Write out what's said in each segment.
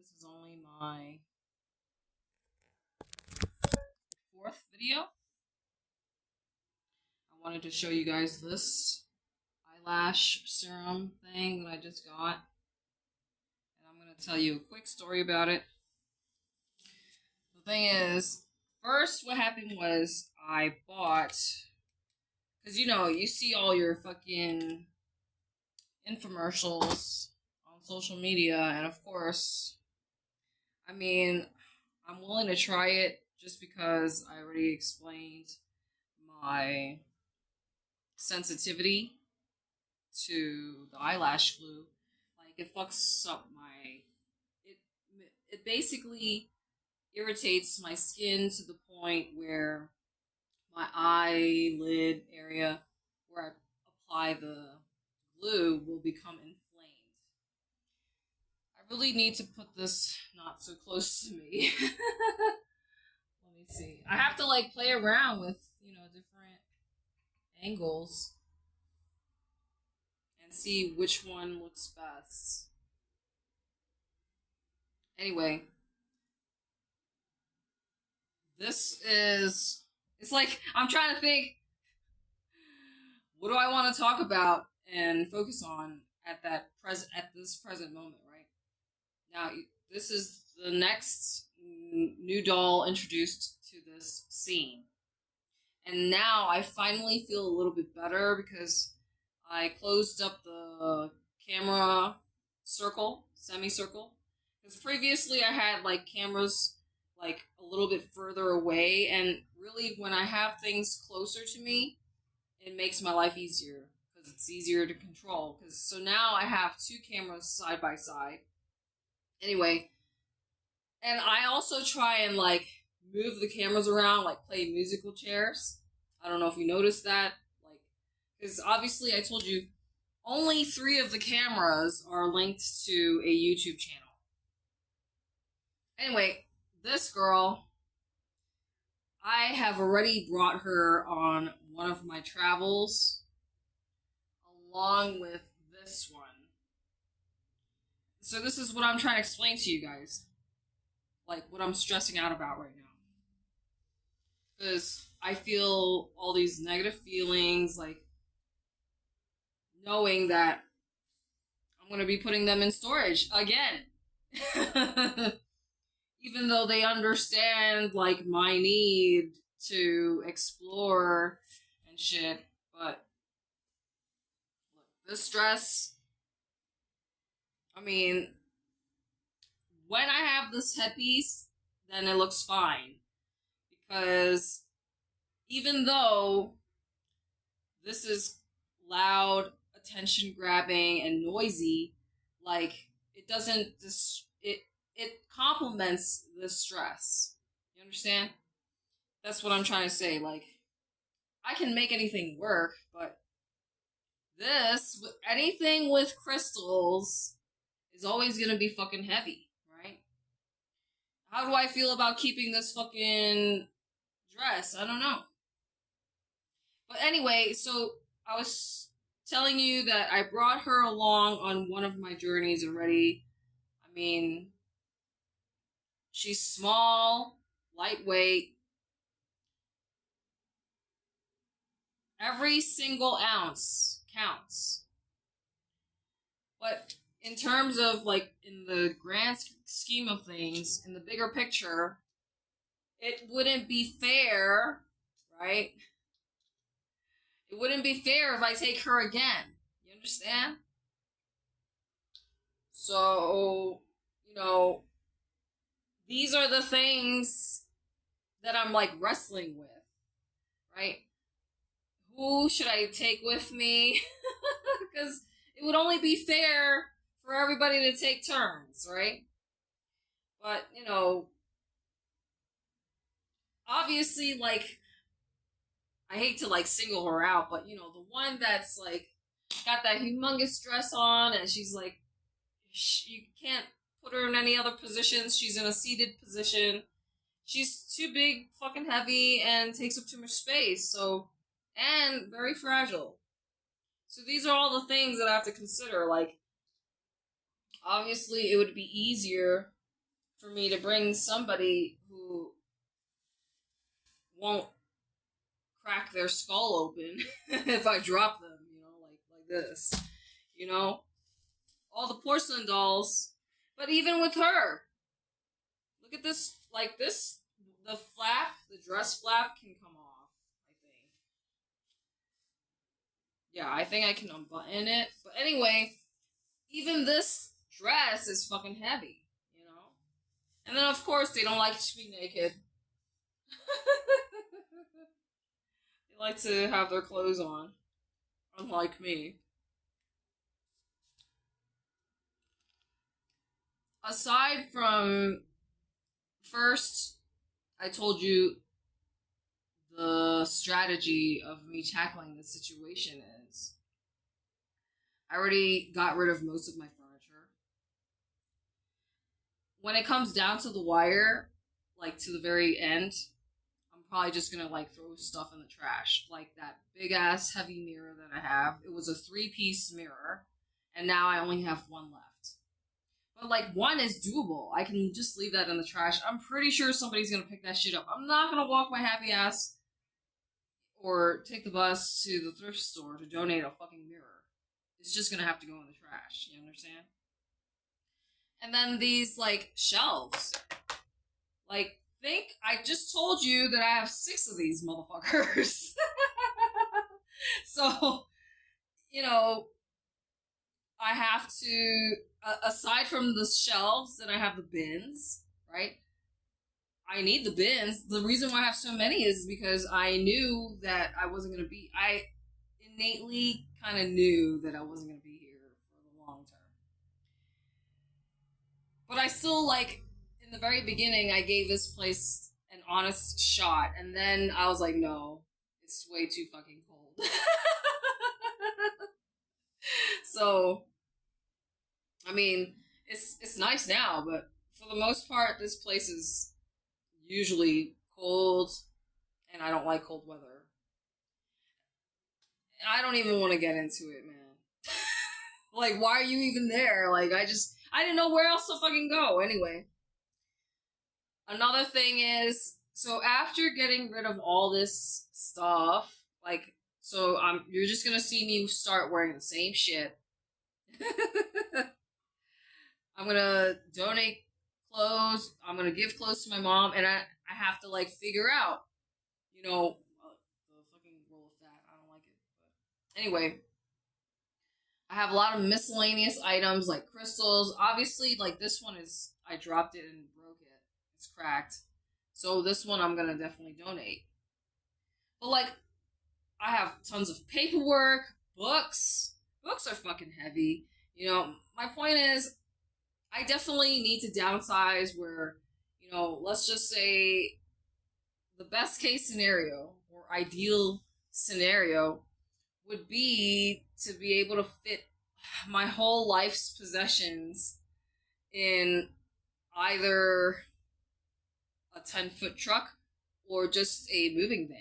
this is only my fourth video. I wanted to show you guys this eyelash serum thing that I just got. And I'm going to tell you a quick story about it. The thing is, first what happened was I bought, because you see all your fucking infomercials on social media, and of course, I'm willing to try it just because I already explained my sensitivity to the eyelash glue. Like, it fucks up it basically irritates my skin to the point where my eyelid area where I apply the glue will become inflamed. I really need to put this not so close to me. Let me see. I have to play around with, different angles and see which one looks best. Anyway, it's like I'm trying to think, what do I want to talk about and focus on at this present moment, right? Now, this is the next new doll introduced to this scene. And now I finally feel a little bit better because I closed up the camera semicircle. Because previously I had cameras a little bit further away, and really when I have things closer to me, it makes my life easier because it's easier to control. So now I have two cameras side by side. Anyway, and I also try and move the cameras around, play musical chairs. I don't know if you noticed that, because obviously I told you only 3 of the cameras are linked to a YouTube channel. Anyway, this girl, I have already brought her on one of my travels, along with this one. So this is what I'm trying to explain to you guys. What I'm stressing out about right now. Because I feel all these negative feelings, knowing that I'm going to be putting them in storage again. Even though they understand, my need to explore and shit. But, look, this dress, when I have this headpiece, then it looks fine. Because even though this is loud, attention-grabbing, and noisy, it doesn't it complements the stress. You understand? That's what I'm trying to say. I can make anything work, but anything with crystals is always gonna be fucking heavy, right? How do I feel about keeping this fucking dress? I don't know. But anyway, so I was telling you that I brought her along on one of my journeys already. She's small, lightweight. Every single ounce counts. But in terms of, in the grand scheme of things, in the bigger picture, it wouldn't be fair, right? It wouldn't be fair if I take her again. You understand? So, these are the things that I'm wrestling with, right? Who should I take with me? Because it would only be fair for everybody to take turns, right? But, obviously, I hate to single her out, but the one that's got that humongous dress on, and she's you can't put her in any other positions. She's in a seated position. She's too big, fucking heavy, and takes up too much space. And very fragile. So these are all the things that I have to consider. Obviously, it would be easier for me to bring somebody who won't crack their skull open if I drop them, like this. All the porcelain dolls. But even with her, look at this, like this, the dress flap can come off, I think. Yeah, I think I can unbutton it. But anyway, even this dress is fucking heavy. And then, of course, they don't like to be naked. They like to have their clothes on, unlike me. Aside from, first, I told you the strategy of me tackling this situation is I already got rid of most of my furniture. When it comes down to the wire, like to the very end, I'm probably just gonna like throw stuff in the trash. Like that big ass heavy mirror that I have. It was a 3-piece mirror, and now I only have one left. But like one is doable. I can just leave that in the trash. I'm pretty sure somebody's gonna pick that shit up. I'm not gonna walk my happy ass or take the bus to the thrift store to donate a fucking mirror. It's just gonna have to go in the trash. You understand? And then these like shelves. Like, I just told you that I have 6 of these motherfuckers. So, I have to, aside from the shelves, then I have the bins, right? I need the bins. The reason why I have so many is because I knew that I innately kind of knew that I wasn't going to be here for the long term. But I still, like, in the very beginning, I gave this place an honest shot, and then I was like, no, it's way too fucking cold. So, I mean, it's nice now, but for the most part, this place is usually cold, and I don't like cold weather. And I don't even want to get into it, man. Like, why are you even there? Like, I didn't know where else to fucking go. Anyway, another thing is, so after getting rid of all this stuff, like, so you're just gonna see me start wearing the same shit. I'm gonna donate clothes. I'm gonna give clothes to my mom, and I have to like figure out, the fucking roll of fat. I don't like it, but anyway, I have a lot of miscellaneous items like crystals. Obviously, like this one I dropped it and broke it. It's cracked, so this one I'm gonna definitely donate. But like, I have tons of paperwork, books. Books are fucking heavy. My point is, I definitely need to downsize where, let's just say the best case scenario or ideal scenario would be to be able to fit my whole life's possessions in either a 10-foot truck or just a moving van.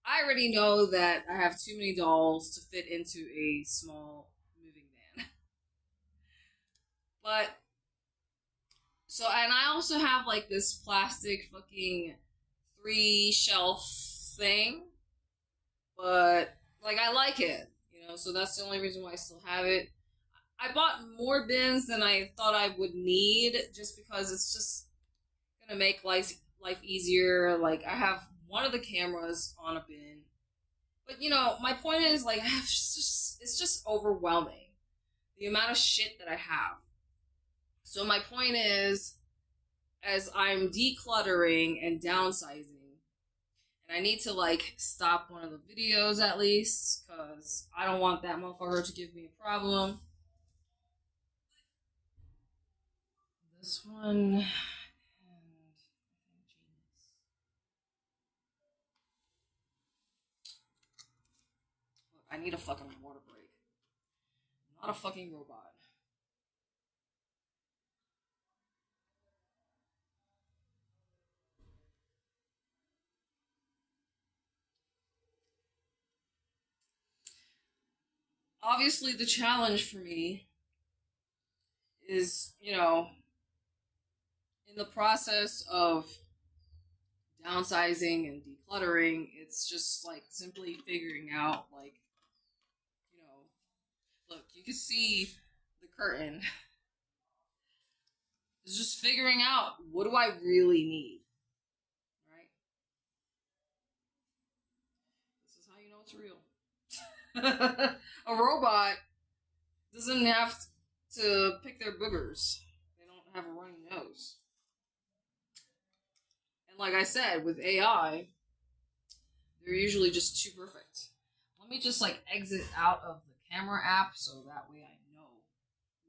I already know that I have too many dolls to fit into a small moving van. But, and I also have like this plastic fucking 3-shelf thing. But, like, I like it, so that's the only reason why I still have it. I bought more bins than I thought I would need, just because it's just gonna make life easier. Like, I have one of the cameras on a bin. But, my point is, like, it's just overwhelming, the amount of shit that I have. So my point is, as I'm decluttering and downsizing, and I need to, like, stop one of the videos at least, because I don't want that motherfucker to give me a problem. This one, and I need a fucking water break. I'm not a fucking robot. Obviously, the challenge for me is, in the process of downsizing and decluttering, it's just like simply figuring out, like, you know, look, you can see the curtain. It's just figuring out, what do I really need, right? This is how you know it's real. A robot doesn't have to pick their boogers. They don't have a runny nose. And like I said, with AI, they're usually just too perfect. Let me just like exit out of the camera app so that way I know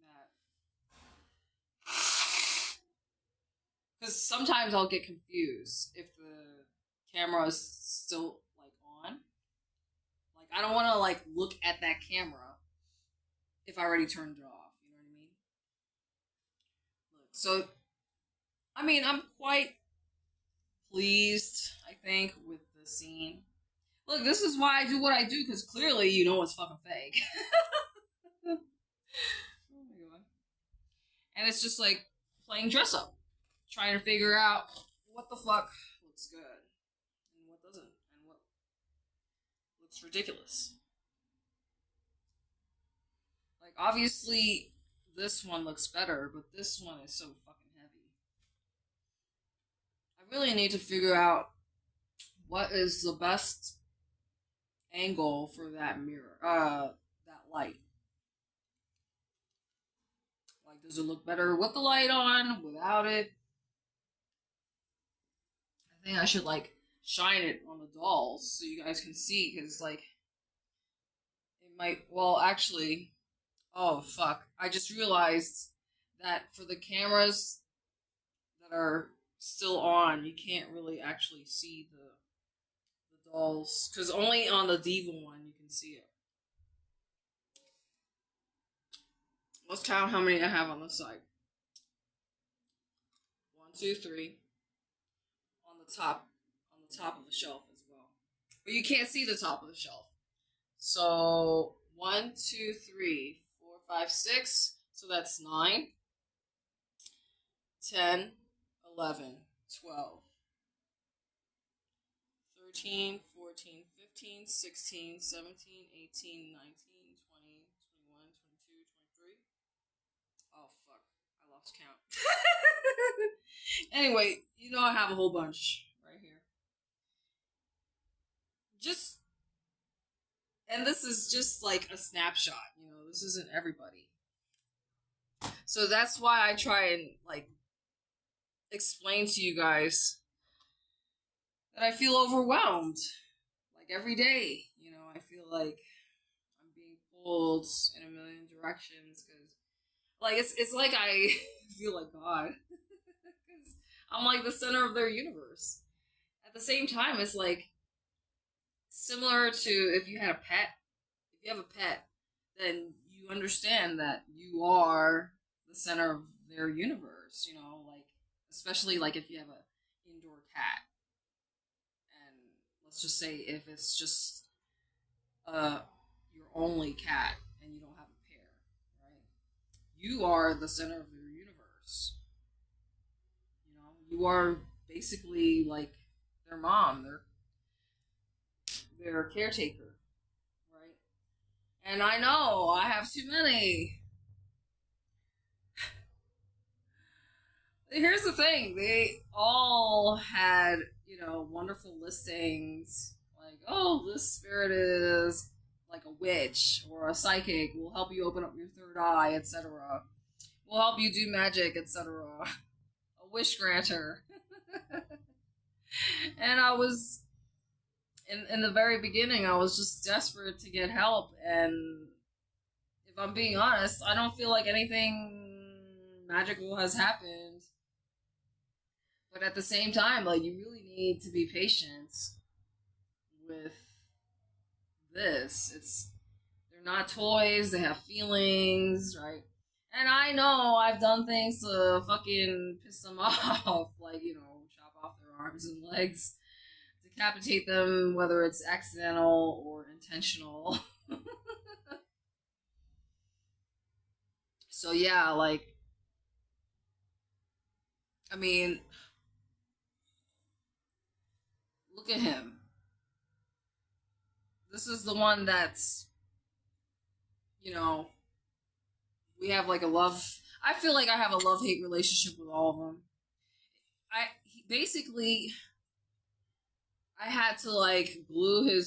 that. Because sometimes I'll get confused if the camera is still like on. Like I don't want to like look at that camera if I already turned it off. You know what I mean? Look, so I mean, I'm quite pleased, I think, with the scene. Look, this is why I do what I do, because clearly you know it's fucking fake. Oh my god. And it's just like playing dress up. Trying to figure out what the fuck looks good and what doesn't, and what looks ridiculous. Like, obviously, this one looks better, but this one is so fucking heavy. I really need to figure out what is the best angle for that mirror, that light. Like, does it look better with the light on, without it? I think I should, like, shine it on the dolls so you guys can see, because, like, it might, well, actually, oh, fuck. I just realized that for the cameras that are still on, you can't really actually see the dolls, because only on the Diva one you can see it. Let's count how many I have on the side. 1, 2, 3. On the top of the shelf as well. But you can't see the top of the shelf. So 1, 2, 3, 4, 5, 6. So that's 9, 10, 11, 12, 13, 14, 15, 16, 17, 18, 19, 20, 21, 22, 23. Oh, fuck. I lost count. Anyway, you know I have a whole bunch right here. Just, and this is just like a snapshot, you know, this isn't everybody. So that's why I try and, like, explain to you guys that I feel overwhelmed. Like, every day, you know, I feel like I'm being pulled in a million directions, because, like, it's like I feel like God. Because I'm like the center of their universe. At the same time, it's like similar to if you had a pet. If you have a pet, then you understand that you are the center of their universe, you know, like, especially like if you have a indoor cat. And let's just say if it's just your only cat and you don't have a pair, right? You are the center of their universe. You know, you are basically like their mom, their caretaker, right? And I know I have too many. Here's the thing, they all had, you know, wonderful listings. Like, oh, this spirit is like a witch or a psychic, will help you open up your third eye, etc. Will help you do magic, etc. A wish granter. And I was, in the very beginning, I was just desperate to get help. And if I'm being honest, I don't feel like anything magical has happened. But at the same time, like, you really need to be patient with this. They're not toys, they have feelings, right? And I know I've done things to fucking piss them off, like, you know, chop off their arms and legs, decapitate them, whether it's accidental or intentional. So yeah, like, I mean, look at him. This is the one that's, you know, we have like a love. I feel like I have a love hate relationship with all of them. Basically, I had to like glue his